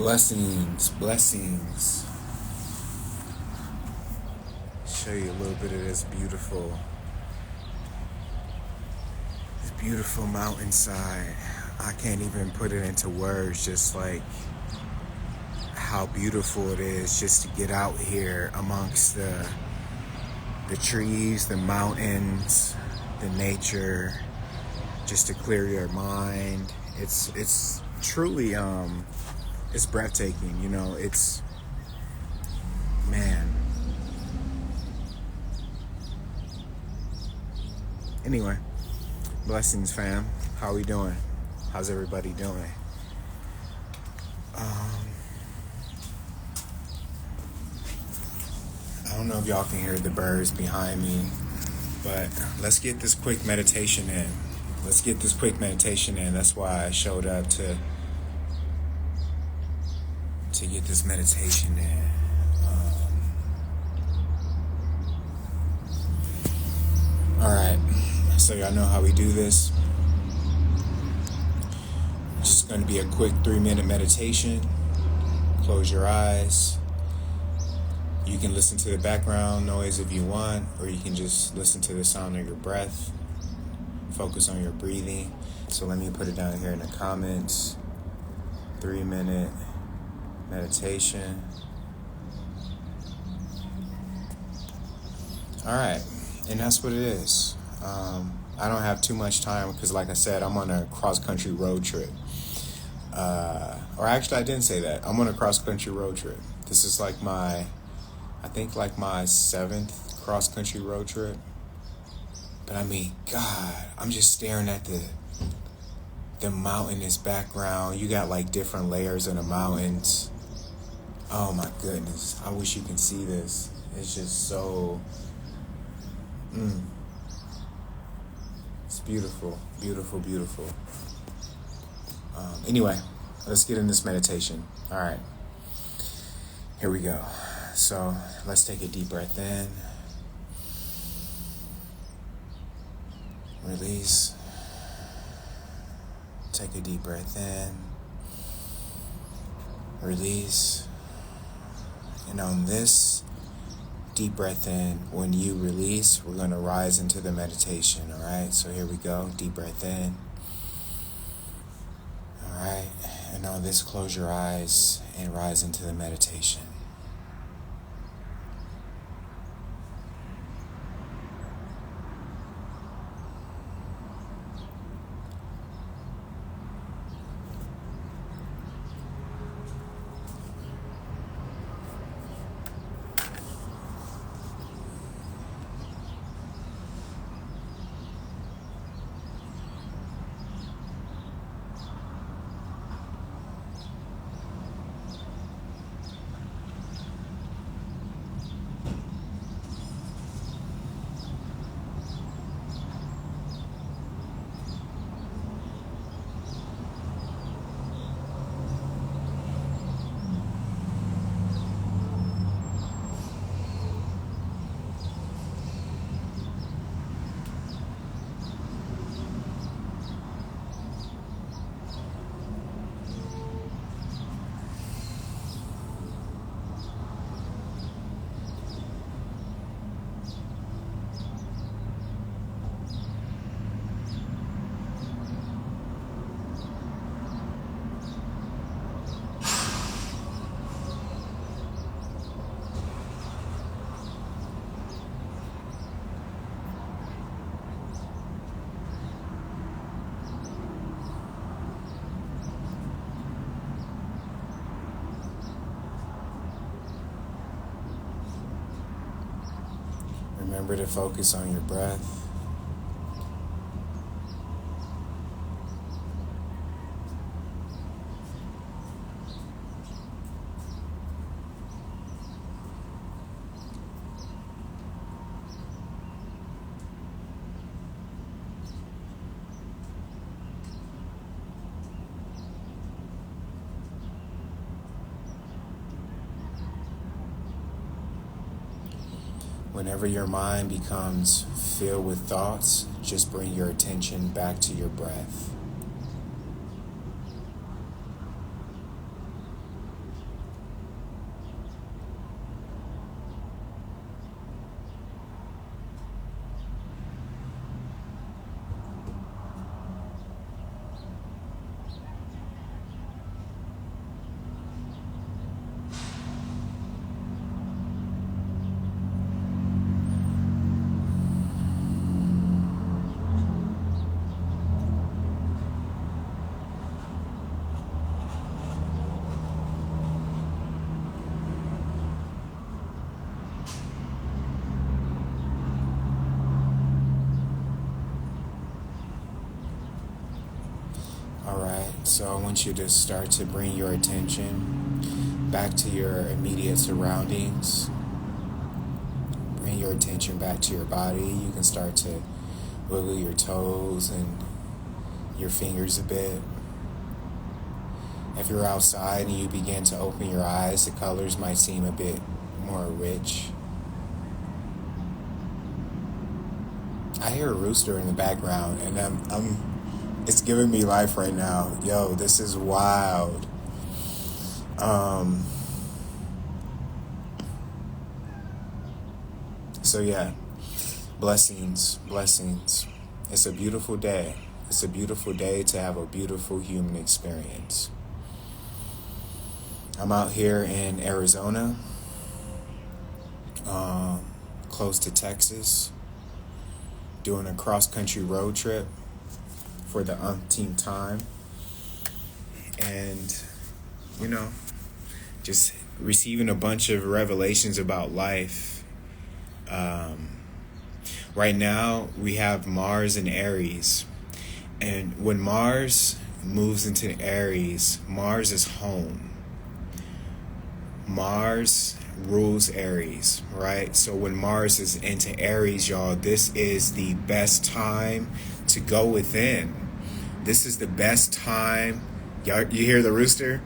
Blessings. Show you a little bit of this beautiful mountainside. I can't even put it into words, just like how beautiful it is just to get out here amongst the trees, the mountains, the nature, just to clear your mind. It's truly it's breathtaking, it's, man. Anyway, blessings, fam. How we doing? How's everybody doing? I don't know if y'all can hear the birds behind me, but let's get this quick meditation in. That's why I showed up to get this meditation in. Alright, so y'all know how we do this. It's just going to be a quick 3-minute meditation. Close your eyes. You can listen to the background noise if you want, or you can just listen to the sound of your breath. Focus on your breathing. So let me put it down here in the comments. 3-minute meditation. Alright, and that's what it is. I don't have too much time because, like I said, I'm on a cross-country road trip. Or actually, I didn't say that. I'm on a cross-country road trip. This is like my 7th cross-country road trip. But I mean, God, I'm just staring at the mountainous background. You got like different layers of the mountains. Oh my goodness. I wish you could see this. It's just so... It's beautiful, beautiful, beautiful. Anyway, let's get in this meditation. All right, here we go. So let's take a deep breath in. Release. Take a deep breath in. Release. And on this deep breath in, when you release, we're going to rise into the meditation. All right, so here we go. Deep breath in. All right, and on this, close your eyes and rise into the meditation. Remember to focus on your breath. Whenever your mind becomes filled with thoughts, just bring your attention back to your breath. So I want you to start to bring your attention back to your immediate surroundings. Bring your attention back to your body. You can start to wiggle your toes and your fingers a bit. If you're outside and you begin to open your eyes, the colors might seem a bit more rich. I hear a rooster in the background, and it's giving me life right now. Yo, this is wild. So yeah, blessings. It's a beautiful day. It's a beautiful day to have a beautiful human experience. I'm out here in Arizona, close to Texas, doing a cross-country road trip for the umpteenth time. And, just receiving a bunch of revelations about life. Right now, we have Mars in Aries. And when Mars moves into Aries, Mars is home. Mars rules Aries, right? So when Mars is into Aries, y'all, this is the best time to go within. This is the best time. Y'all, you hear the rooster?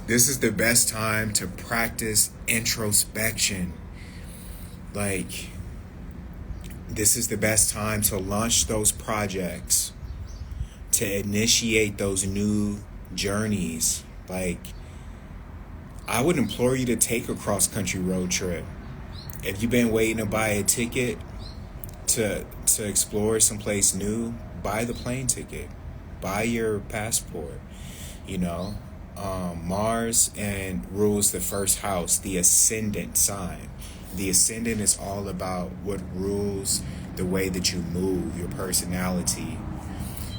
This is the best time to practice introspection. Like, this is the best time to launch those projects, to initiate those new journeys. Like, I would implore you to take a cross-country road trip. If you've been waiting to buy a ticket to explore someplace new, buy the plane ticket. Buy your passport. Mars and rules the first house, the ascendant sign. The ascendant is all about what rules the way that you move, your personality.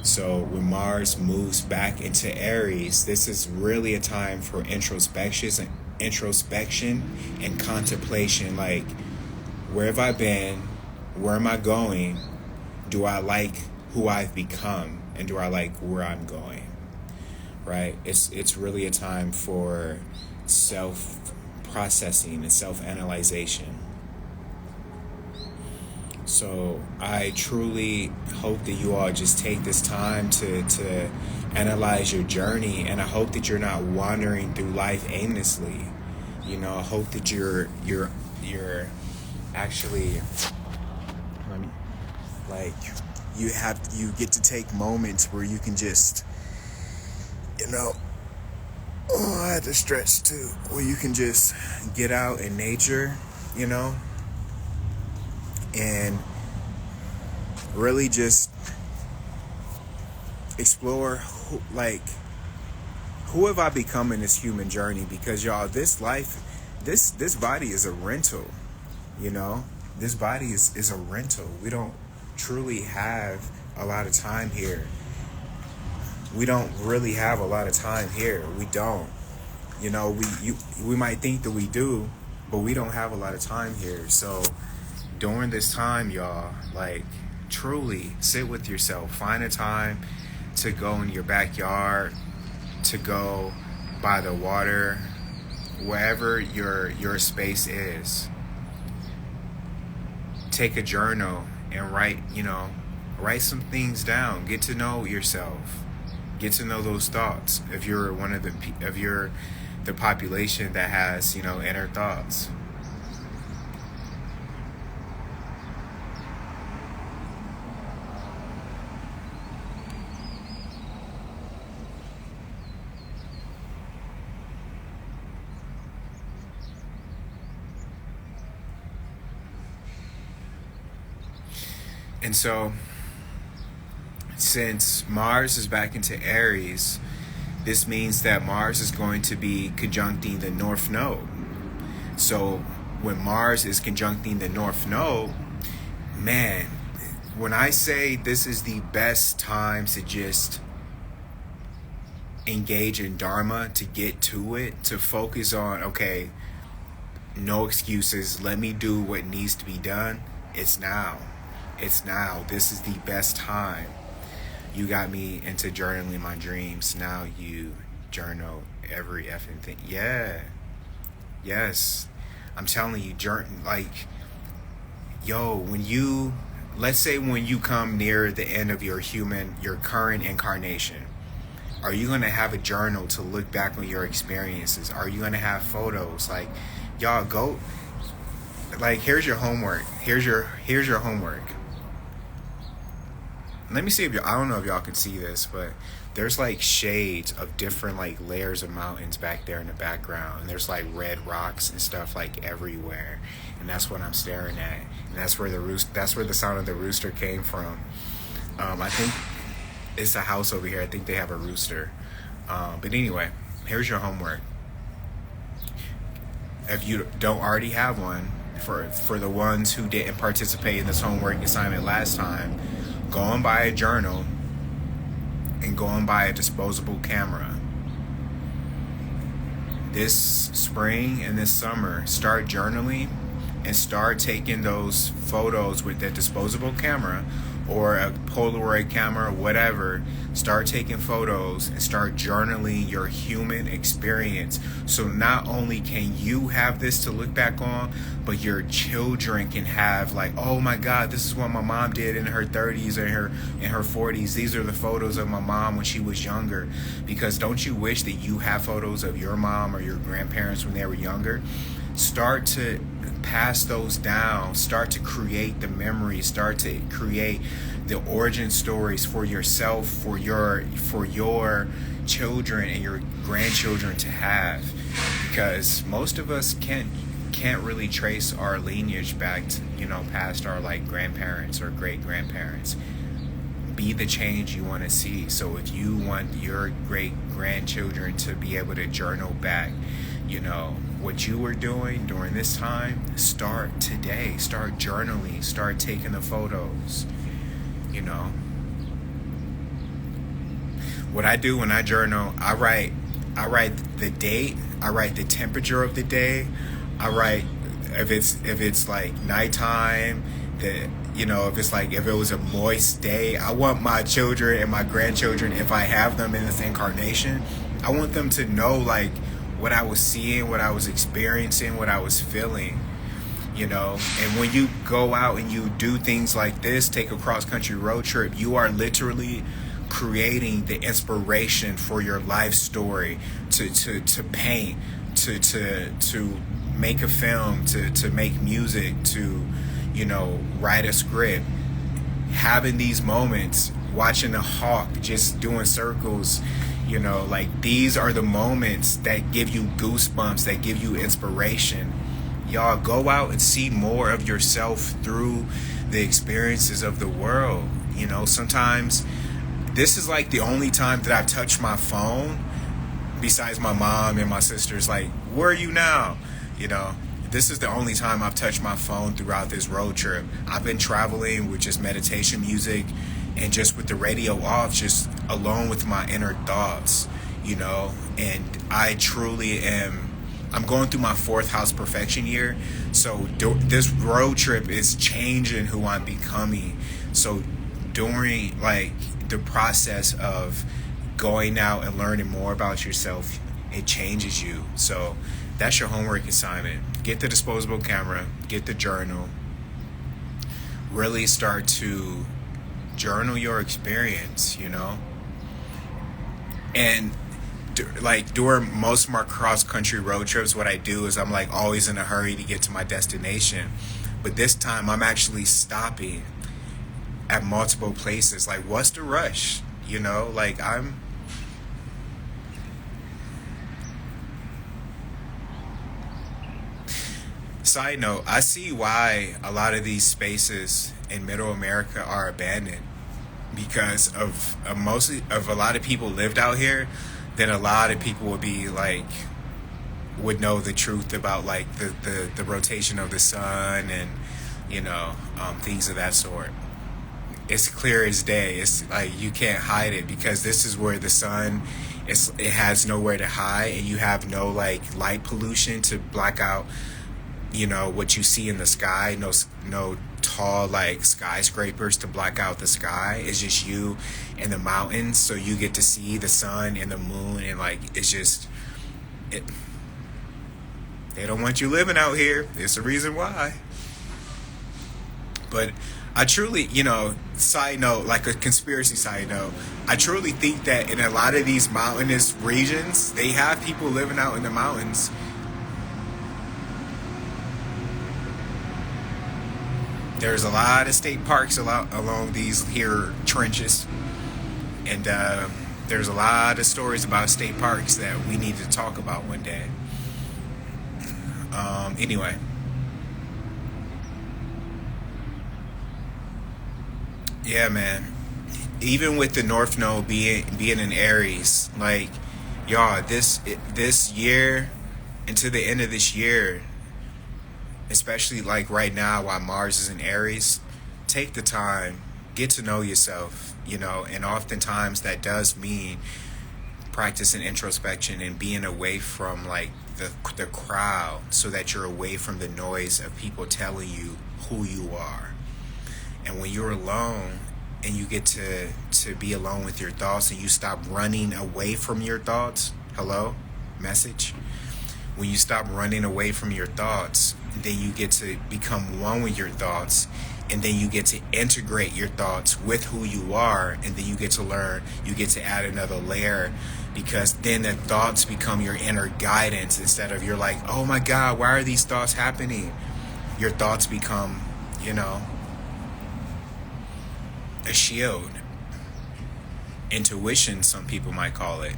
So when Mars moves back into Aries, this is really a time for introspection and contemplation. Like, where have I been? Where am I going? Do I like who I've become? And do I like where I'm going? Right? It's really a time for self-processing and self-analyzation. So I truly hope that you all just take this time to analyze your journey, and I hope that you're not wandering through life aimlessly. I hope that you're actually you get to take moments where you can just I had to stretch too, where you can just get out in nature, and really just explore who have I become in this human journey? Because y'all, this life, this body is a rental. This body is a rental. We don't truly have a lot of time here. We don't really have a lot of time here. We don't. We might think that we do, but we don't have a lot of time here. So during this time, y'all, truly sit with yourself. Find a time to go in your backyard, to go by the water, wherever your space is. Take a journal and write some things down. Get to know yourself. Get to know those thoughts. If you're the population that has, inner thoughts. And so, since Mars is back into Aries, this means that Mars is going to be conjuncting the North Node. So when Mars is conjuncting the North Node, man, when I say this is the best time to just engage in Dharma, to get to it, to focus on, okay, no excuses, let me do what needs to be done, it's now. It's now. This is the best time. You got me into journaling my dreams. Now you journal every effing thing. Yeah. Yes. I'm telling you, like, yo, when you, let's say when you come near the end of your current incarnation, are you going to have a journal to look back on your experiences? Are you going to have photos? Like, y'all go, like, here's your homework. Here's your homework. Let me see if I don't know if y'all can see this, but there's like shades of different like layers of mountains back there in the background, and there's like red rocks and stuff like everywhere, and that's what I'm staring at, and that's where the sound of the rooster came from. I think it's a house over here. I think they have a rooster. But anyway, here's your homework. If you don't already have one, for the ones who didn't participate in this homework assignment last time, go and buy a journal and go and buy a disposable camera. This spring and this summer, start journaling and start taking those photos with that disposable camera or a Polaroid camera, whatever. Start taking photos and start journaling your human experience. So not only can you have this to look back on, but your children can have like, oh my God, this is what my mom did in her 30s or in her 40s. These are the photos of my mom when she was younger. Because don't you wish that you have photos of your mom or your grandparents when they were younger? Start to pass those down. Start to create the memories. Start to create the origin stories for yourself, for your children and your grandchildren to have. Because most of us can't really trace our lineage back to, past our like grandparents or great grandparents. Be the change you want to see. So if you want your great grandchildren to be able to journal back, what you were doing during this time, start today. Start journaling. Start taking the photos. What I do when I journal, I write the date. I write the temperature of the day. I write if it's like nighttime. If it was a moist day, I want my children and my grandchildren, if I have them in this incarnation, I want them to know like what I was seeing, what I was experiencing, what I was feeling, And when you go out and you do things like this, take a cross-country road trip, you are literally creating the inspiration for your life story to paint, to make a film, to make music, to, write a script. Having these moments, watching a hawk just doing circles, these are the moments that give you goosebumps, that give you inspiration. Y'all go out and see more of yourself through the experiences of the world. Sometimes this is like the only time that I've touched my phone besides my mom and my sisters. Like, where are you now? This is the only time I've touched my phone throughout this road trip. I've been traveling with just meditation music and just with the radio off, just alone with my inner thoughts, and I truly I'm going through my 4th house perfection year. So this road trip is changing who I'm becoming. So during like the process of going out and learning more about yourself, it changes you. So that's your homework assignment. Get the disposable camera, get the journal, really start to journal your experience, and during most of my cross-country road trips, what I do is I'm like always in a hurry to get to my destination. But this time I'm actually stopping at multiple places. Like, what's the rush? Side note, I see why a lot of these spaces in Middle America are abandoned, because of a lot of people lived out here. Then a lot of people would know the truth about like the rotation of the sun and things of that sort. It's clear as day. It's like you can't hide it, because this is where the sun it has nowhere to hide, and you have no like light pollution to block out what you see in the sky. No tall like skyscrapers to block out the sky. It's just you and the mountains, so you get to see the sun and the moon, and like it's just it. They don't want you living out here. It's the reason why. But I truly, side note, like a conspiracy side note, I truly think that in a lot of these mountainous regions, they have people living out in the mountains. There's a lot of state parks along these here trenches. And there's a lot of stories about state parks that we need to talk about one day. Anyway. Yeah, man. Even with the North Node being in Aries, like, y'all, this year, into the end of this year, especially like right now while Mars is in Aries, take the time, get to know yourself, and oftentimes that does mean practicing introspection and being away from like the crowd, so that you're away from the noise of people telling you who you are. And when you're alone and you get to be alone with your thoughts, and you stop running away from your thoughts, hello, message. When you stop running away from your thoughts, then you get to become one with your thoughts, and then you get to integrate your thoughts with who you are, and then you get to learn, you get to add another layer, because then the thoughts become your inner guidance, instead of you're like, oh my God, why are these thoughts happening? Your thoughts become, a shield. Intuition, some people might call it.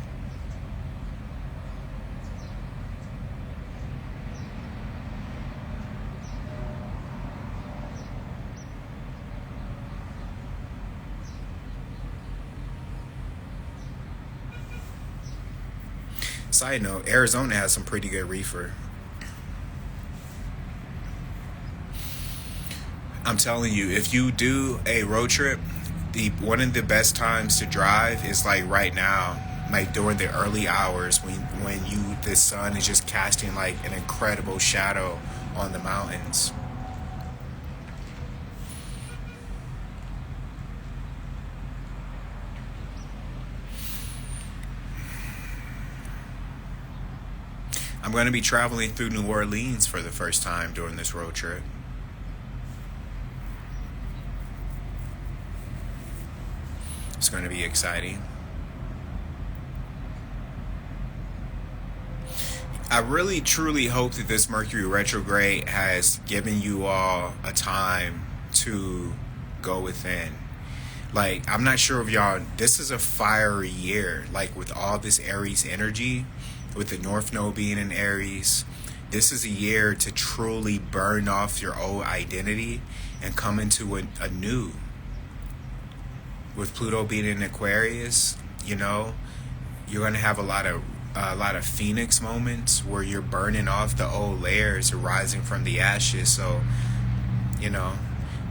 Side note, Arizona has some pretty good reefer. I'm telling you, if you do a road trip, one of the best times to drive is like right now, like during the early hours when the sun is just casting like an incredible shadow on the mountains. I'm going to be traveling through New Orleans for the first time during this road trip. It's going to be exciting. I really truly hope that this Mercury retrograde has given you all a time to go within. Like, I'm not sure if y'all, this is a fiery year, like with all this Aries energy, with the North Node being in Aries. This is a year to truly burn off your old identity and come into a new. With Pluto being in Aquarius, you're going to have a lot of Phoenix moments where you're burning off the old layers, rising from the ashes. So,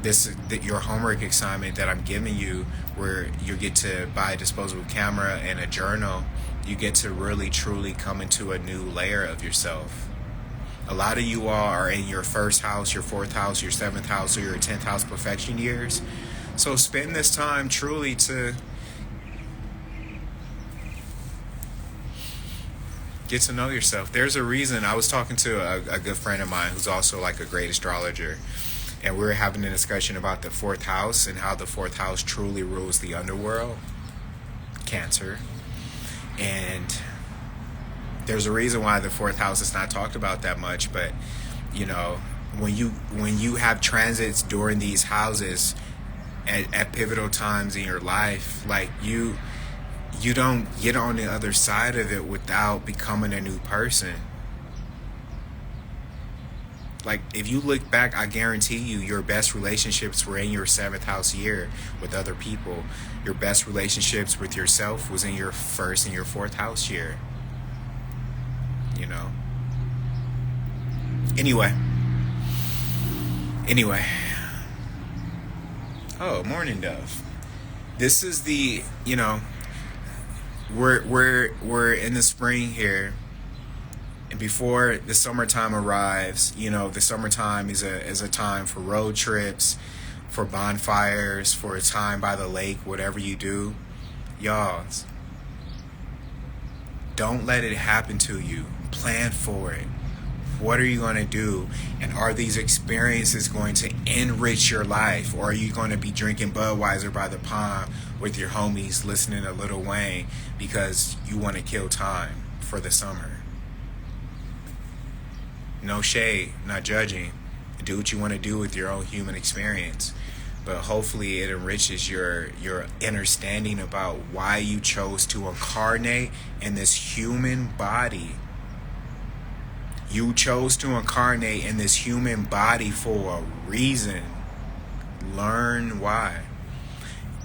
this is your homework assignment that I'm giving you, where you get to buy a disposable camera and a journal. You get to really truly come into a new layer of yourself. A lot of you all are in your first house, your fourth house, your seventh house, or your 10th house perfection years. So spend this time truly to get to know yourself. There's a reason. I was talking to a good friend of mine who's also like a great astrologer, and we were having a discussion about the fourth house and how the fourth house truly rules the underworld, Cancer. And there's a reason why the fourth house is not talked about that much. But when you have transits during these houses at pivotal times in your life, like you don't get on the other side of it without becoming a new person. Like, if you look back, I guarantee you your best relationships were in your 7th house year with other people. Your best relationships with yourself was in your 1st and your 4th house year. Anyway. Oh, morning dove. This is the, we're in the spring here. And before the summertime arrives, you know, the summertime is a time for road trips, for bonfires, for a time by the lake, whatever you do. Y'all, don't let it happen to you. Plan for it. What are you going to do? And are these experiences going to enrich your life? Or are you going to be drinking Budweiser by the pond with your homies listening to Lil Wayne because you want to kill time for the summer? No shade, not judging. Do what you want to do with your own human experience. But hopefully it enriches your understanding about why you chose to incarnate in this human body. You chose to incarnate in this human body for a reason. Learn why.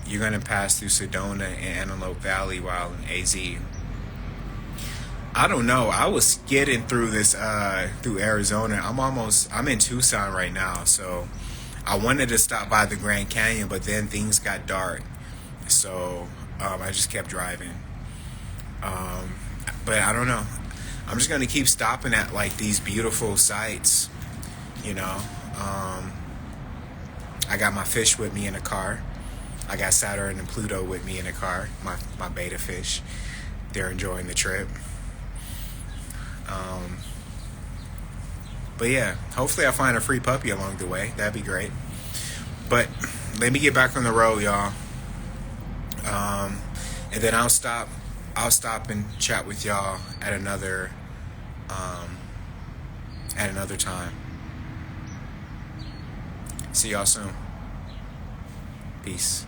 You're going to pass through Sedona and Antelope Valley while in AZ. I don't know. I was skidding through this, through Arizona. I'm in Tucson right now. So I wanted to stop by the Grand Canyon, but then things got dark. So I just kept driving. But I don't know. I'm just going to keep stopping at like these beautiful sites, you know. I got my fish with me in the car. I got Saturn and Pluto with me in the car, my beta fish. They're enjoying the trip. But yeah, hopefully I find a free puppy along the way. That'd be great. But let me get back on the road, y'all. And then I'll stop and chat with y'all at another time. See y'all soon. Peace.